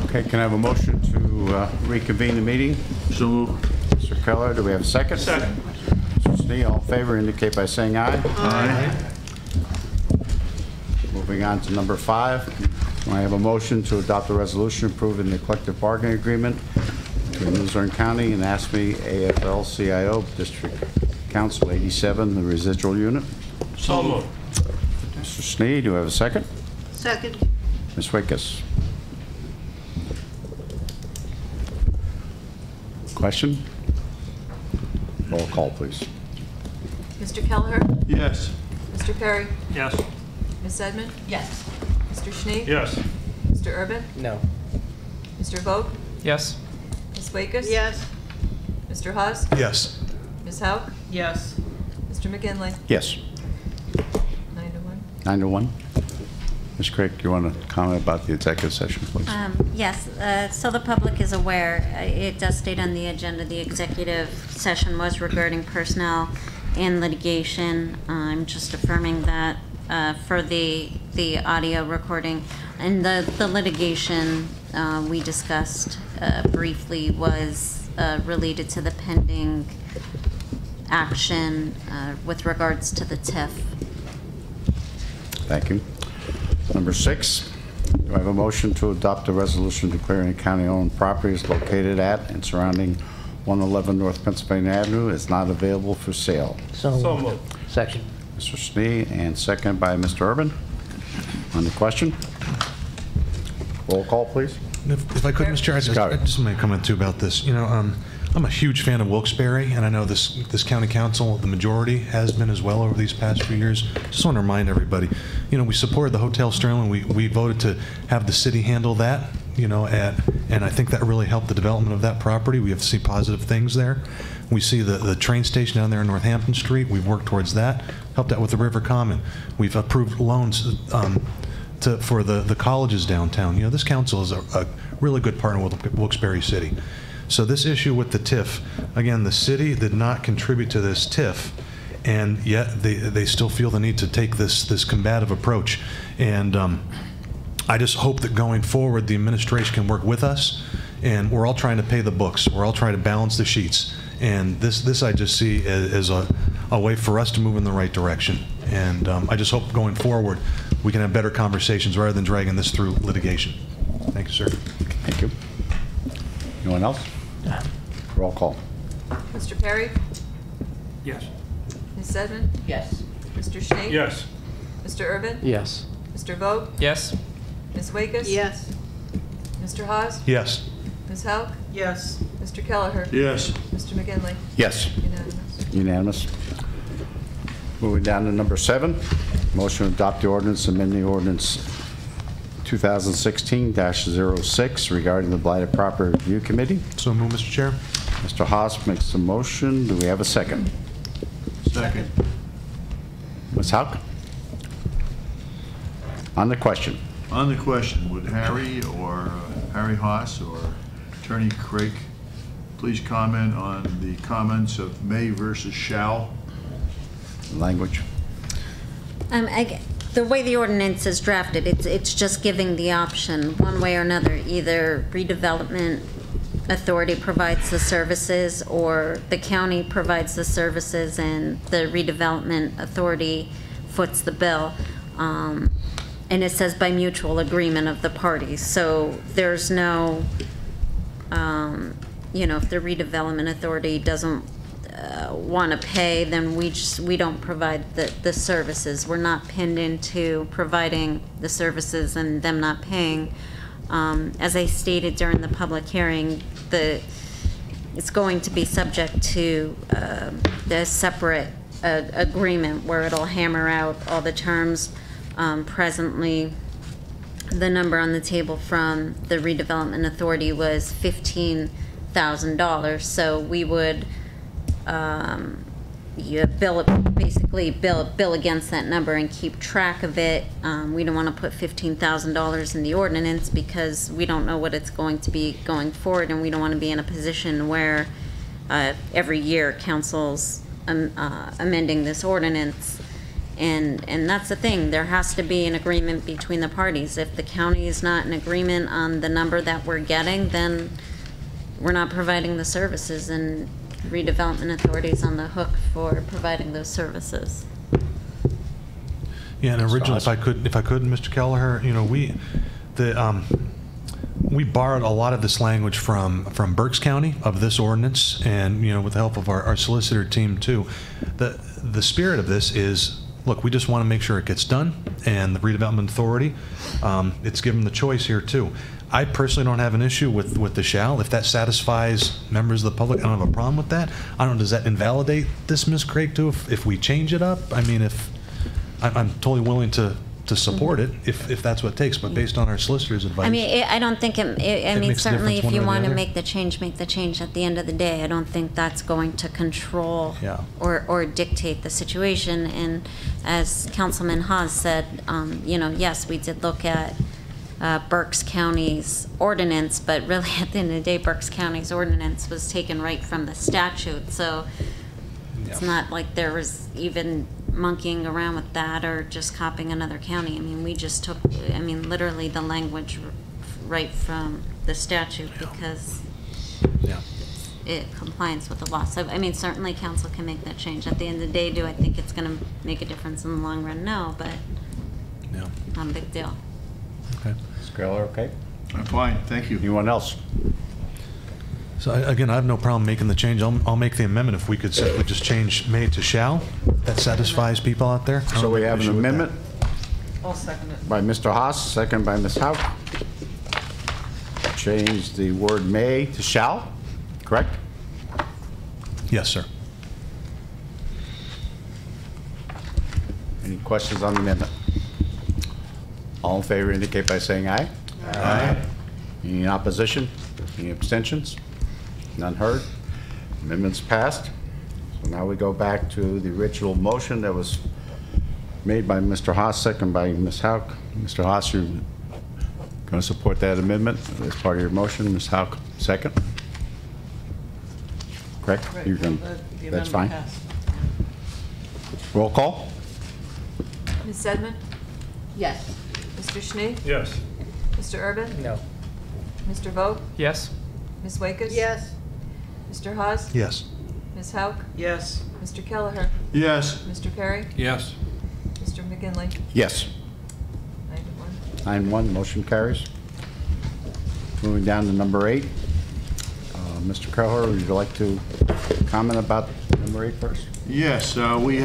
Okay, can I have a motion to reconvene the meeting? So moved. Mr. Keller, do we have a second? Second. Mr. Snee, all in favor indicate by saying aye. Aye. Moving on to number 5. Can I have a motion to adopt a resolution approving the collective bargaining agreement between Luzerne County and ASME AFL-CIO District Council 87, the residual unit? So moved. Mr. Snee, do we have a second? Second. Ms. Wickes. Question? Roll call, please. Mr. Kelleher? Yes. Mr. Perry? Yes. Ms. Edmond? Yes. Mr. Schnee? Yes. Mr. Urban? No. Mr. Vogt? Yes. Ms. Wickes? Yes. Mr. Haas? Yes. Ms. Hauk? Yes. Mr. McGinley? Yes. 9 to 1. 9 to 1. Ms. Craig, do you want to comment about the executive session, please? Yes, so the public is aware, it does state on the agenda, the executive session was regarding personnel and litigation. I'm just affirming that for the audio recording. And the litigation we discussed briefly was related to the pending action with regards to the TIF. Thank you. Number 6, do I have a motion to adopt a resolution declaring county-owned properties located at and surrounding 111 North Pennsylvania Avenue is not available for sale? So moved. Second. Mr. Snee, and second by Mr. Urban. On the question? Roll call, please. If I could, Mr. Chair, I just want to comment too about this. You know, I'm a huge fan of Wilkes-Barre, and I know this county council, the majority, has been as well over these past few years. Just want to remind everybody, you know, we supported the Hotel Sterling. We voted to have the city handle that, you know, and I think that really helped the development of that property. We have to see positive things there. We see the train station down there in Northampton Street. We've worked towards that. Helped out with the River Common. We've approved loans for the colleges downtown. You know, this council is a really good partner with Wilkes-Barre City. So this issue with the TIF, again, the city did not contribute to this TIF, and yet they still feel the need to take this combative approach. And I just hope that going forward, the administration can work with us, and we're all trying to pay the books. We're all trying to balance the sheets. And this I just see as a way for us to move in the right direction. And I just hope going forward, we can have better conversations rather than dragging this through litigation. Thank you, sir. Thank you. Anyone else? Roll call. Mr. Perry? Yes. Ms. Edmond? Yes. Mr. Schnee? Yes. Mr. Urban? Yes. Mr. Vogt? Yes. Ms. Wickes? Yes. Mr. Haas? Yes. Ms. Hauk? Yes. Mr. Kelleher? Yes. Mr. McGinley? Yes. Unanimous. Unanimous. Moving down to number 7, motion to adopt the ordinance amending ordinance 2016-06 regarding the Blighted Property Review Committee. So move, Mr. Chair. Mr. Haas makes the motion. Do we have a second? Second. Ms. Hauk? On the question. On the question, would Harry Haas or Attorney Craig please comment on the comments of may versus shall? Language. The way the ordinance is drafted, it's just giving the option one way or another. Either redevelopment authority provides the services, or the county provides the services and the redevelopment authority foots the bill. And it says by mutual agreement of the parties. So there's no, you know, if the redevelopment authority doesn't want to pay, then we don't provide the services. We're not pinned into providing the services and them not paying. As I stated during the public hearing, it's going to be subject to the separate agreement where it'll hammer out all the terms. Presently, the number on the table from the redevelopment authority was $15,000. So we would basically bill against that number and keep track of it. We don't want to put $15,000 in the ordinance because we don't know what it's going to be going forward, and we don't want to be in a position where every year council's amending this ordinance And that's the thing, there has to be an agreement between the parties. If the county is not in agreement on the number that we're getting, then we're not providing the services, and redevelopment authority is on the hook for providing those services. Yeah, and originally, if I could, Mr. Kelleher, you know, we borrowed a lot of this language from Berks County of this ordinance, and, you know, with the help of our solicitor team too. The spirit of this is, look, we just want to make sure it gets done, and the redevelopment authority, it's given the choice here too. I personally don't have an issue with the shall. If that satisfies members of the public, I don't have a problem with that. I don't know, does that invalidate this, Ms. Craig, too, if we change it up? I mean, I'm totally willing to support it if that's what it takes, but based on our solicitor's advice. I mean, I don't think I mean, makes a certainly difference if you one way or want the to other. make the change at the end of the day. I don't think that's going to control Yeah. or dictate the situation. And as Councilman Haas said, you know, yes, we did look at Berks County's ordinance, but really at the end of the day, Berks County's ordinance was taken right from the statute. So it's not like there was even monkeying around with that or just copying another county. I mean, we just took, I mean, literally the language right from the statute because it complies with the law. So, I mean, certainly council can make that change. At the end of the day, do I think it's going to make a difference in the long run? No, but not a big deal. Okay. Mr. Keller, okay? I'm fine, thank you. Anyone else? So again, I have no problem making the change. I'll make the amendment if we could simply just change may to shall. That satisfies people out there. I So don't we have have issue an with that. amendment I'll second it. by Mr. Haas, second by Ms. Hauk. Change the word may to shall, correct? Yes, sir. Any questions on the amendment? All in favor indicate by saying aye. Aye. Any opposition? Any abstentions? None heard. Amendment's passed. So now we go back to the original motion that was made by Mr. Haas, second by Ms. Hauk. Mr. Haas, you're going to support that amendment as part of your motion. Ms. Hauk, second? Correct? You're gonna- That's fine. Roll call? Ms. Sedman? Yes. Mr. Schnee? Yes. Mr. Urban? No. Mr. Vogt? Yes. Ms. Wakes? Yes. Mr. Haas? Yes. Ms. Hauk? Yes. Mr. Kelleher? Yes, Mr. Perry? Yes. Mr. McGinley? Yes. 9-1. 9-1, motion carries. Moving down to number 8. Mr. Kelleher, would you like to comment about number 8 first? yes, we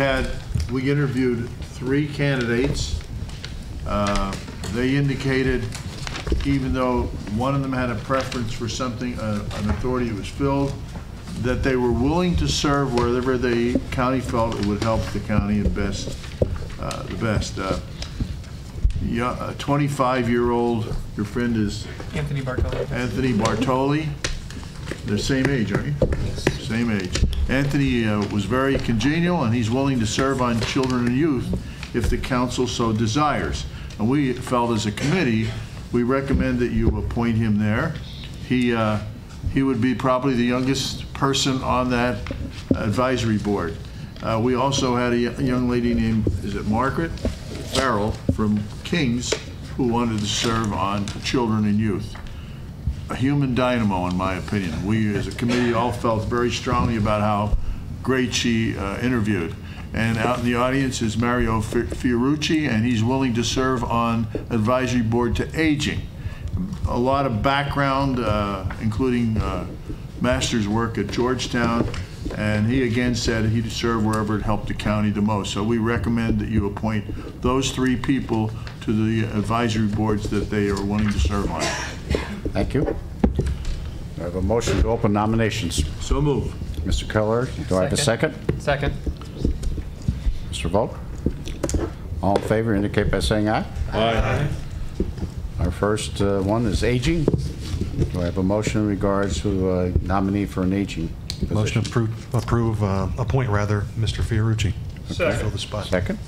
interviewed 3 candidates. They indicated, even though one of them had a preference for something, an authority that was filled, that they were willing to serve wherever the county felt it would help the county the best. A 25-year-old, your friend is Anthony Bartolo. Anthony Bartoli. They're same age, aren't you? Same age. Anthony was very congenial, and he's willing to serve on children and youth if the council so desires. And we felt as a committee, we recommend that you appoint him there. He would be probably the youngest person on that advisory board. We also had a young lady named, is it Margaret Farrell from Kings, who wanted to serve on children and youth. A human dynamo, in my opinion. We, as a committee, all felt very strongly about how great she interviewed. And out in the audience is Mario Fiorucci, and he's willing to serve on advisory board to aging. A lot of background, including master's work at Georgetown, and he again said he'd serve wherever it helped the county the most. So we recommend that you appoint those 3 people to the advisory boards that they are willing to serve on. Thank you. I have a motion to open nominations. So move. Mr. Keller, do I have a second? Second. Mr. Volk? All in favor indicate by saying aye. Aye. Our first one is aging. Do I have a motion in regards to a nominee for an aging position? Motion to appoint Mr. Fiorucci. Second. Fill the spot. Second.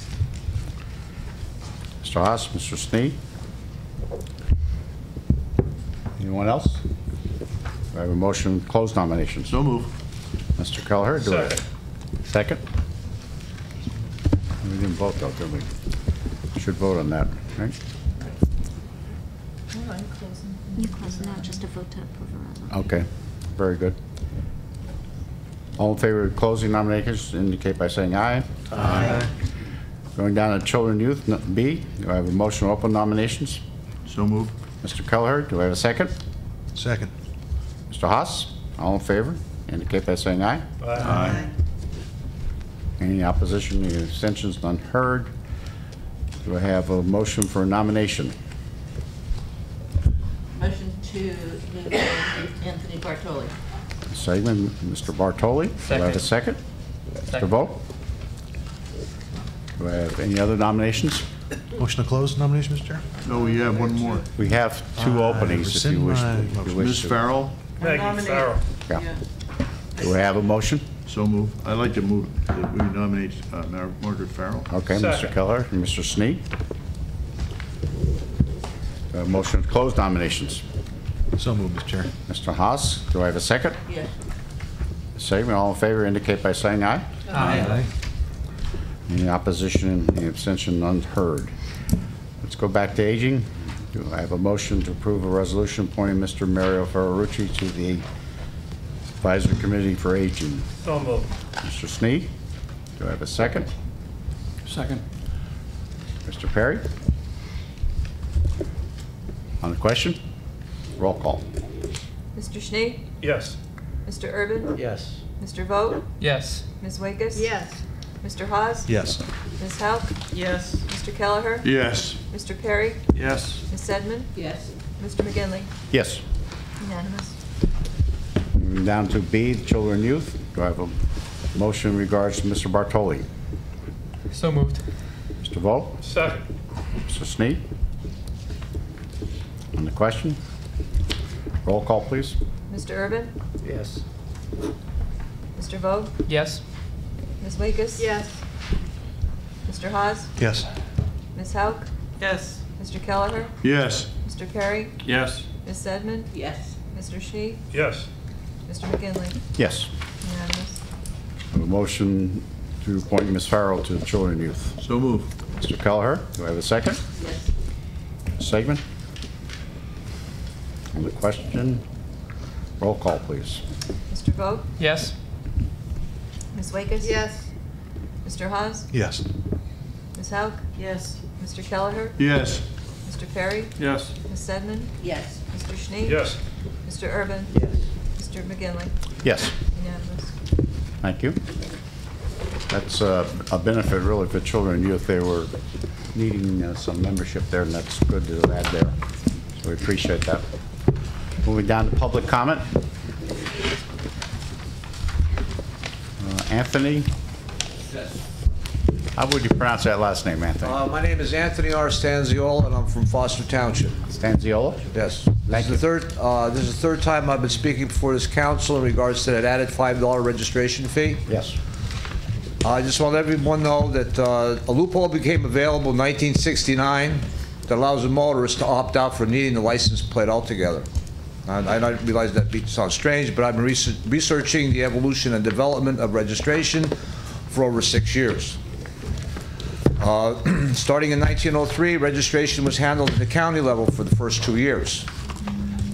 Mr. Haas, Mr. Sneed? Anyone else? Do I have a motion to close nominations? So move. Mr. Kelleher, do I? Second. Second? didn't vote though, did we? Should vote on that, right? You close it now, just a vote to approve a resolution. Okay, very good. All in favor of closing nominations indicate by saying aye. Aye. Going down to Children and Youth, B, do I have a motion to open nominations? So moved. Mr. Kelleher, do I have a second? Second. Mr. Haas, all in favor indicate by saying aye. Aye. Any opposition, any abstentions, none heard. Do I have a motion for a nomination? Motion to move Anthony Bartoli. Segment, Mr. Bartoli. Do I have a second? Mr. Vogt? Do I have any other nominations? Motion to close nomination, Mr. Chair? No, we have one more. We have two openings if you wish to. rescind my if you wish Ms. to. Farrell, Maggie Farrell. Yeah. Do I have a motion? so moved. I'd like to move that we nominate Margaret Farrell. Okay, Mr. Second. Keller and Mr. Sneed. Motion to close nominations. So moved, Mr. Chair. Mr. Haas, do I have a second? Yes. Segment, all in favor indicate by saying aye. Aye. Any opposition, any abstention, none heard. Let's go back to aging. Do I have a motion to approve a resolution appointing Mr. Mario Ferrarucci to the Advisory Committee for Aging? So moved. Mr. Sneed, do I have a second? Second. Mr. Perry? On the question? Roll call. Mr. Schnee? Yes. Mr. Urban? Yes. Mr. Vogt? Yes. Ms. Wakes? Yes. Mr. Haas? Yes. Ms. Hauk? Yes. Mr. Kelleher? Yes. Mr. Perry? Yes. Ms. Sedman? Yes. Mr. McGinley? Yes. Unanimous. Moving down to B, Children and Youth. Do I have a motion in regards to Mr. Bartoli? So moved. Mr. Vogt? Second. Mr. Sneed? On the question? Roll call, please. Mr. Urban? Yes. Mr. Vogt? Yes. Ms. Wakes? Yes. Mr. Haas? Yes. Ms. Hauk? Yes. Mr. Kelleher? Yes. Mr. Perry? Yes. Ms. Sedman? Yes. Mr. Schnee? Yes. Mr. McGinley? Yes. Unanimous. A motion to appoint Ms. Farrell to the Children and Youth. So moved. Mr. Kelleher, do I have a second? Yes. Segment? On the question? Roll call, please. Mr. Vogt? Yes. Ms. Wakes? Yes. Mr. Haas? Yes. Ms. Hauk? Yes. Mr. Kelleher? Yes. Mr. Perry? Yes. Ms. Sedman? Yes. Mr. Schnee? Yes. Mr. Urban? Yes. Mr. McGinley? Yes. Unanimous. Thank you. That's a benefit really for children and youth. They were needing some membership there, and that's good to add there. So we appreciate that. Moving down to public comment. Anthony? How would you pronounce that last name, Anthony? My name is Anthony R. Stanziola, and I'm from Foster Township. Stanziola? Yes. This is the third time I've been speaking before this council in regards to that added $5 registration fee. Yes. I just want everyone to know that a loophole became available in 1969 that allows a motorist to opt out for needing the license plate altogether. I don't realize that sounds strange, but I've been researching the evolution and development of registration for over 6 years. Starting in 1903, registration was handled at the county level for the first 2 years.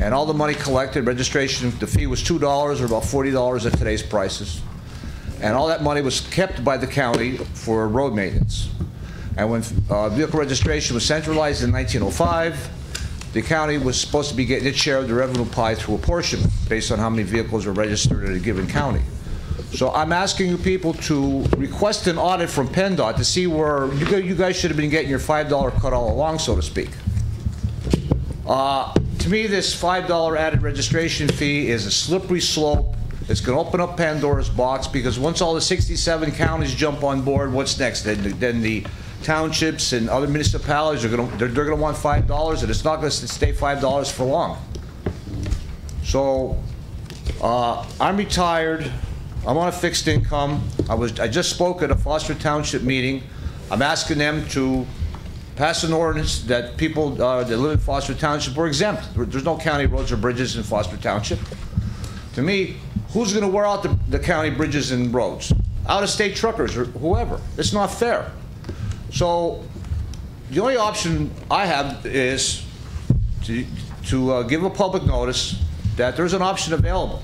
And all the money collected, registration, the fee was $2 or about $40 at today's prices. And all that money was kept by the county for road maintenance. And when vehicle registration was centralized in 1905, the county was supposed to be getting its share of the revenue pie through apportionment based on how many vehicles are registered in a given county. So I'm asking you people to request an audit from PennDOT to see where you guys should have been getting your $5 cut all along, so to speak. To me, this $5 added registration fee is a slippery slope. It's going to open up Pandora's box, because once all the 67 counties jump on board, what's next? Then the townships and other municipalities are going to want $5, and it's not going to stay $5 for long. So I'm retired. I'm on a fixed income. I just spoke at a Foster Township meeting. I'm asking them to pass an ordinance that people that live in Foster Township are exempt. There's no county roads or bridges in Foster Township. To me, who's going to wear out the county bridges and roads? Out-of-state truckers or whoever. It's not fair. So the only option I have is to give a public notice that there's an option available.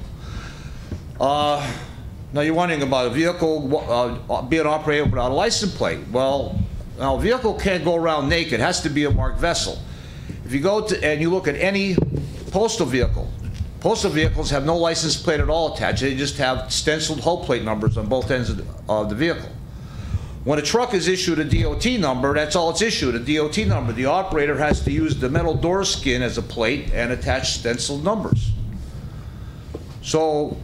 Now you're wondering about a vehicle being operated without a license plate. Well, now a vehicle can't go around naked. It has to be a marked vessel. If you go to and you look at any postal vehicle, postal vehicles have no license plate at all attached. They just have stenciled hull plate numbers on both ends of the vehicle. When a truck is issued a DOT number, that's all it's issued, a DOT number. The operator has to use the metal door skin as a plate and attach stenciled numbers. So,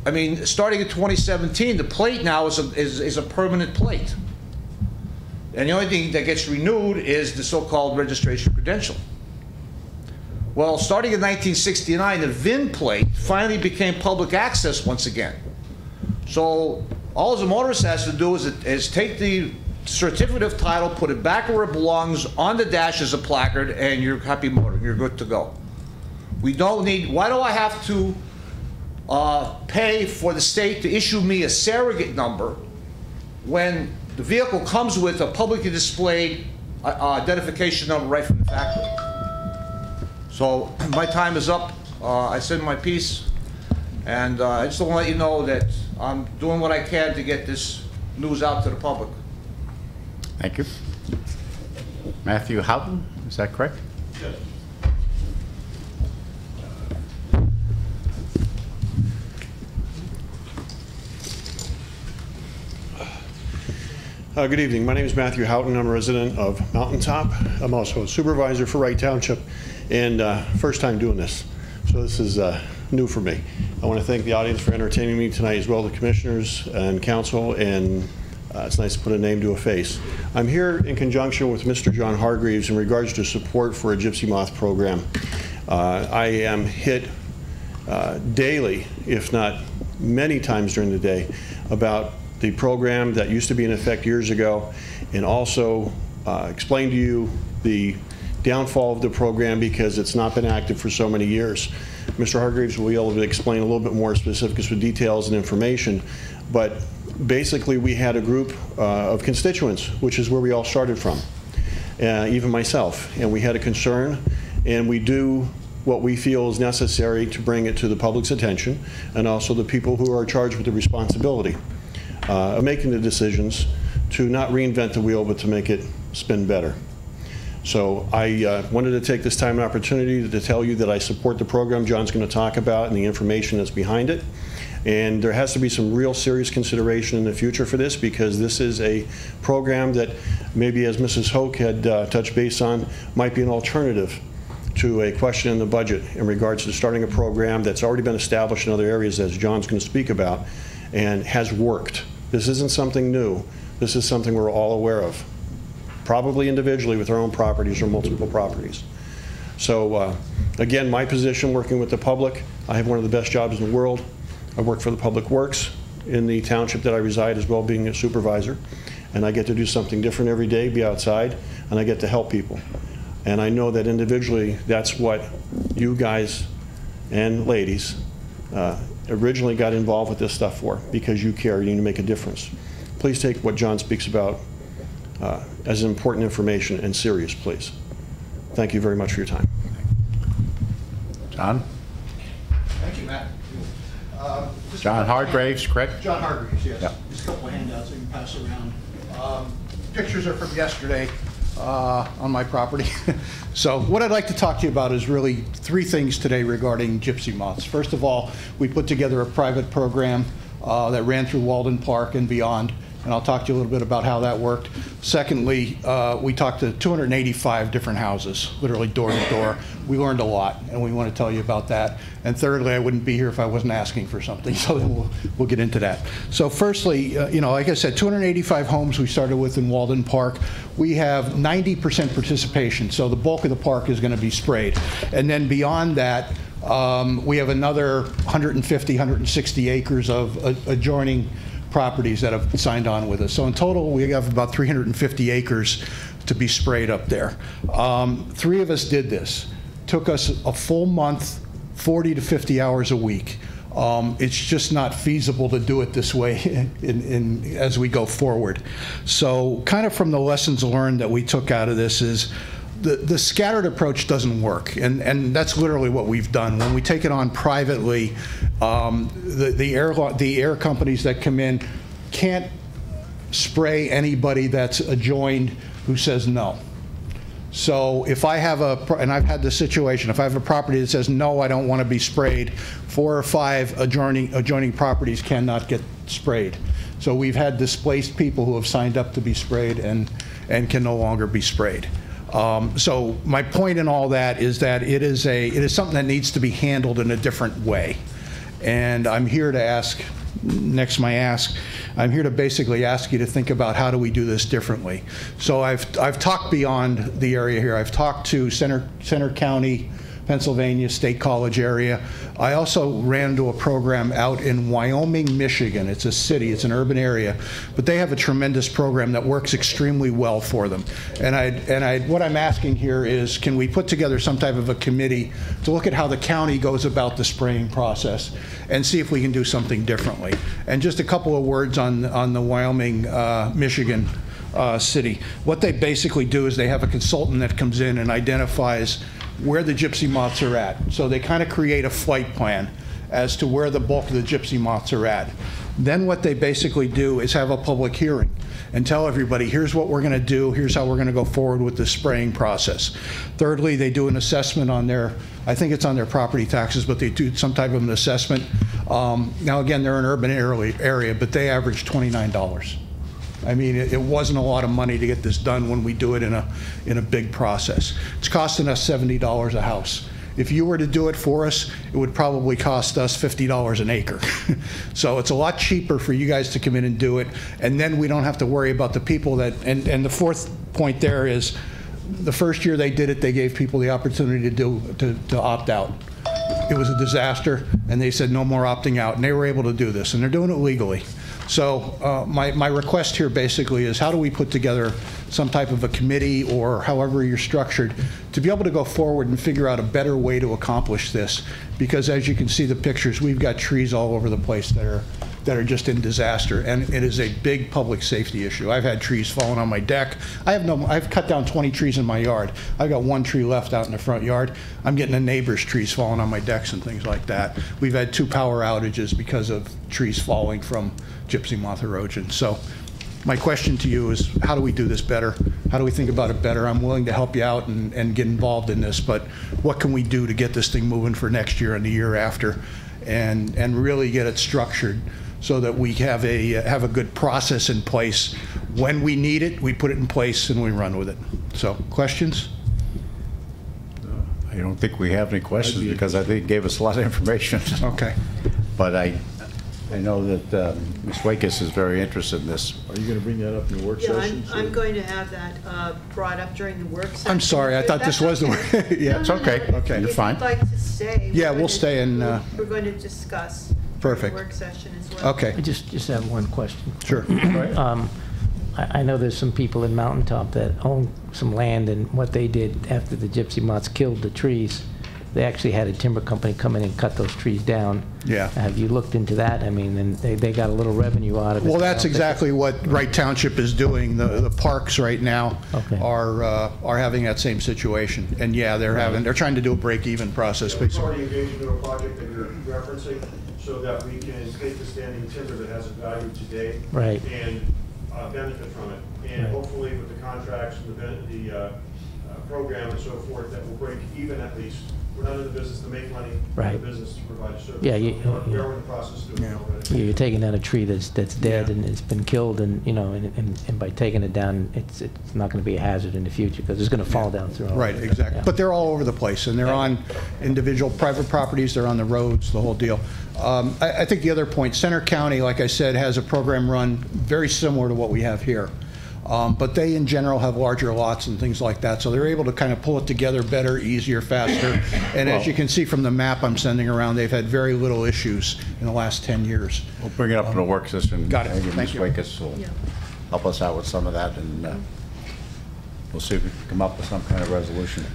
I mean, starting in 2017, the plate now is a permanent plate. And the only thing that gets renewed is the so-called registration credential. Well, starting in 1969, the VIN plate finally became public access once again. So all the motorist has to do is take the certificate of title, put it back where it belongs on the dash as a placard, and you're happy motor. You're good to go. We don't need, why do I have to pay for the state to issue me a surrogate number when the vehicle comes with a publicly displayed identification number right from the factory? So my time is up. I said my piece, and I just want to let you know that I'm doing what I can to get this news out to the public. Thank you. Matthew Houghton, is that correct? Yes. Good evening. My name is Matthew Houghton. I'm a resident of Mountaintop. I'm also a supervisor for Wright Township, and first time doing this. So this is new for me. I want to thank the audience for entertaining me tonight, as well as the commissioners and council, and it's nice to put a name to a face. I'm here in conjunction with Mr. John Hargreaves in regards to support for a gypsy moth program. I am hit daily, if not many times during the day, about the program that used to be in effect years ago, and also explain to you the downfall of the program because it's not been active for so many years. Mr. Hargreaves will be able to explain a little bit more specifics with details and information, but basically we had a group of constituents, which is where we all started from, even myself, and we had a concern, and we do what we feel is necessary to bring it to the public's attention, and also the people who are charged with the responsibility of making the decisions to not reinvent the wheel, but to make it spin better. So I wanted to take this time and opportunity to tell you that I support the program John's going to talk about and the information that's behind it. And there has to be some real serious consideration in the future for this, because this is a program that maybe, as Mrs. Hoke had touched base on, might be an alternative to a question in the budget in regards to starting a program that's already been established in other areas, as John's going to speak about, and has worked. This isn't something new. This is something we're all aware of, probably individually with our own properties or multiple properties. So again, my position working with the public, I have one of the best jobs in the world. I work for the Public Works in the township that I reside, as well, being a supervisor, and I get to do something different every day, be outside, and I get to help people. And I know that individually, that's what you guys and ladies originally got involved with this stuff for, because you care, you need to make a difference. Please take what John speaks about as important information and serious, please. Thank you very much for your time. John? Thank you, Matt. John Hargreaves, correct? John Hargreaves, yes. Yep. Just a couple of handouts I can pass around. Pictures are from yesterday on my property. So what I'd like to talk to you about is really three things today regarding gypsy moths. First of all, we put together a private program that ran through Walden Park and beyond, and I'll talk to you a little bit about how that worked. Secondly, we talked to 285 different houses, literally door to door. We learned a lot, and we want to tell you about that. And thirdly, I wouldn't be here if I wasn't asking for something, so we'll get into that. So firstly, you know, like I said, 285 homes we started with in Walden Park. We have 90% participation, so the bulk of the park is going to be sprayed. And then beyond that, we have another 150, 160 acres of adjoining properties that have signed on with us. So in total, we have about 350 acres to be sprayed up there. Three of us did this. Took us a full month, 40 to 50 hours a week. It's just not feasible to do it this way as we go forward. So kind of from the lessons learned that we took out of this is the scattered approach doesn't work, and that's literally what we've done. When we take it on privately, the air companies that come in can't spray anybody that's adjoined who says no. So if I have and I've had this situation, if I have a property that says, no, I don't want to be sprayed, 4 or 5 adjoining properties cannot get sprayed. So we've had displaced people who have signed up to be sprayed and can no longer be sprayed. So my point in all that is that it is something that needs to be handled in a different way. And I'm here to ask, next my ask, I'm here to basically ask you to think about how do we do this differently. So I've talked beyond the area here. I've talked to Center County, Pennsylvania State College area. I also ran into a program out in Wyoming, Michigan. It's a city, it's an urban area, but they have a tremendous program that works extremely well for them. And what I'm asking here is, can we put together some type of a committee to look at how the county goes about the spraying process and see if we can do something differently? And just a couple of words on the Wyoming, Michigan city. What they basically do is they have a consultant that comes in and identifies where the gypsy moths are at. So they kind of create a flight plan as to where the bulk of the gypsy moths are at. Then what they basically do is have a public hearing and tell everybody, here's what we're going to do, here's how we're going to go forward with the spraying process. Thirdly, they do an assessment on their, I think it's on their property taxes, but they do some type of an assessment. Now again, they're an urban area, but they average $29. I mean, it wasn't a lot of money to get this done when we do it in a big process. It's costing us $70 a house. If you were to do it for us, it would probably cost us $50 an acre. So it's a lot cheaper for you guys to come in and do it, and then we don't have to worry about the people that, and the fourth point there is, the first year they did it, they gave people the opportunity to opt out. It was a disaster, and they said no more opting out, and they were able to do this, and they're doing it legally. So my request here basically is, how do we put together some type of a committee, or however you're structured, to be able to go forward and figure out a better way to accomplish this? Because as you can see the pictures, we've got trees all over the place that are just in disaster, and it is a big public safety issue. I've had trees falling on my deck. I've cut down 20 trees in my yard. I've got 1 tree left out in the front yard. I'm getting the neighbors' trees falling on my decks and things like that. We've had 2 power outages because of trees falling from gypsy moth erosion. So my question to you is, how do we do this better? How do we think about it better? I'm willing to help you out and get involved in this, but what can we do to get this thing moving for next year and the year after, and really get it structured so that we have a good process in place. When we need it, we put it in place and we run with it. So, questions? I don't think we have any questions because I think it gave us a lot of information. Okay. But I know that Ms. Wakis is very interested in this. Are you going to bring that up in the work session? I'm going to have that brought up during the work session. I'm sorry, I thought this was the work. Yeah, it's okay. Okay, you're fine. If you'd like to stay. Yeah, we'll stay and. We're going to discuss. Perfect. The work session as well. Okay. I just have one question. Sure. I know there's some people in Mountaintop that own some land, and what they did after the gypsy moths killed the trees, they actually had a timber company come in and cut those trees down. Yeah. Have you looked into that? I mean, and they got a little revenue out of it. Well, that's exactly what Wright Township is doing. The parks right now are having that same situation, and yeah, they're trying to do a break-even process. We're already engaged in a project that you're referencing, so that we can take the standing timber that has a value today, right, and benefit from it, and hopefully with the contracts and the program and so forth, that will break even at least. We're not in the business to make money, we're in the business to provide a service. Yeah, we are in the process of doing it already. You're taking down a tree that's dead and it's been killed, and and by taking it down, it's not going to be a hazard in the future because it's going to fall down through. Right, exactly. But they're all over the place, and they're on individual private properties. They're on the roads, the whole deal. I think the other point, Center County, like I said, has a program run very similar to what we have here. But they, in general, have larger lots and things like that, so they're able to kind of pull it together better, easier, faster. And as you can see from the map I'm sending around, they've had very little issues in the last 10 years. We'll bring it up in the work session. Got it. Maybe Thank you. Ms. Wakis will help us out with some of that, and we'll see if we can come up with some kind of resolution.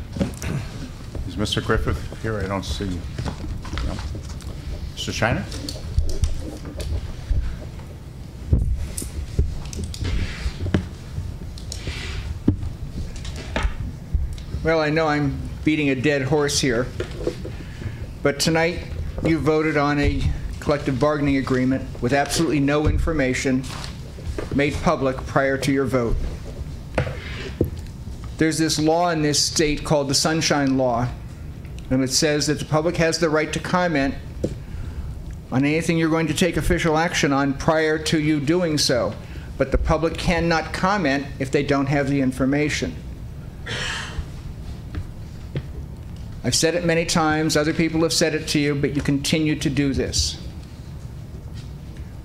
Is Mr. Griffith here? I don't see. No. Mr. Shiner? Well, I know I'm beating a dead horse here, but tonight you voted on a collective bargaining agreement with absolutely no information made public prior to your vote. There's this law in this state called the Sunshine Law, and it says that the public has the right to comment on anything you're going to take official action on prior to you doing so, but the public cannot comment if they don't have the information. I've said it many times, other people have said it to you, but you continue to do this.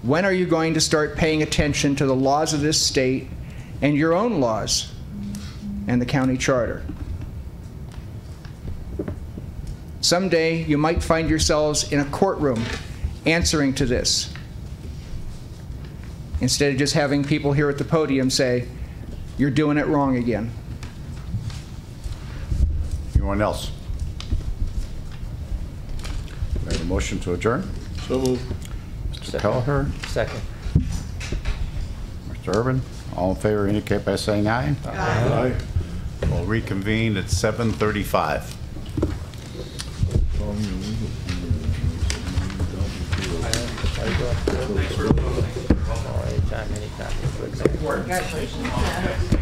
When are you going to start paying attention to the laws of this state and your own laws and the county charter? Someday you might find yourselves in a courtroom answering to this, instead of just having people here at the podium say, you're doing it wrong again. Anyone else? We have a motion to adjourn. So moved. Mr. Kelleher, Second. Mr. Urban, all in favor indicate by saying aye. Aye. We'll reconvene at 7:35. Anytime. Congratulations.